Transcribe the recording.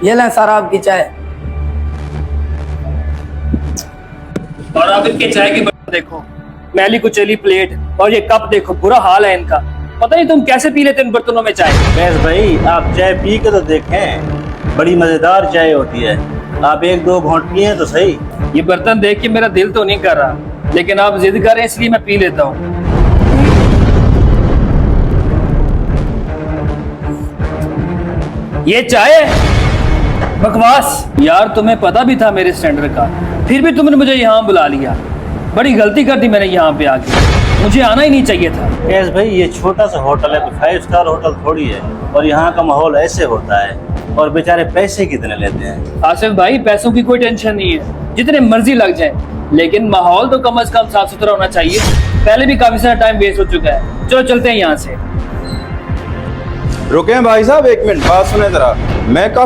ये लें सर आपकी चाय। और आप इनके चाय के बर्तन देखो, मैली कुचैली प्लेट, और ये कप देखो, बुरा हाल है इनका। पता नहीं तुम कैसे पी लेते इन बर्तनों में चाय। फैज भाई आप चाय पी के तो देखें, बड़ी मजेदार चाय होती है। आप एक दो घोंट पिए तो सही। ये बर्तन देख के मेरा दिल तो नहीं कर रहा, लेकिन आप जिद कर रहे हैं इसलिए मैं पी लेता हूँ। ये चाय बकवास यार, तुम्हें पता भी था मेरे स्टैंडर्ड का, फिर भी तुमने मुझे यहाँ बुला लिया। बड़ी गलती कर दी मैंने यहाँ पे आके, मुझे आना ही नहीं चाहिए था। फैज भाई ये छोटा सा होटल है, कोई 5 स्टार होटल थोड़ी है, और यहाँ का माहौल ऐसे होता है। और बेचारे पैसे कितने लेते हैं। आसिफ भाई पैसों की कोई टेंशन नहीं है, जितने मर्जी लग जाए, लेकिन माहौल तो कम से कम साफ सुथरा होना चाहिए। पहले भी काफी सारा टाइम वेस्ट हो चुका है, चलो चलते हैं यहाँ से। रुके भाई साहब, 1 मिनट बात सुने जरा। मैं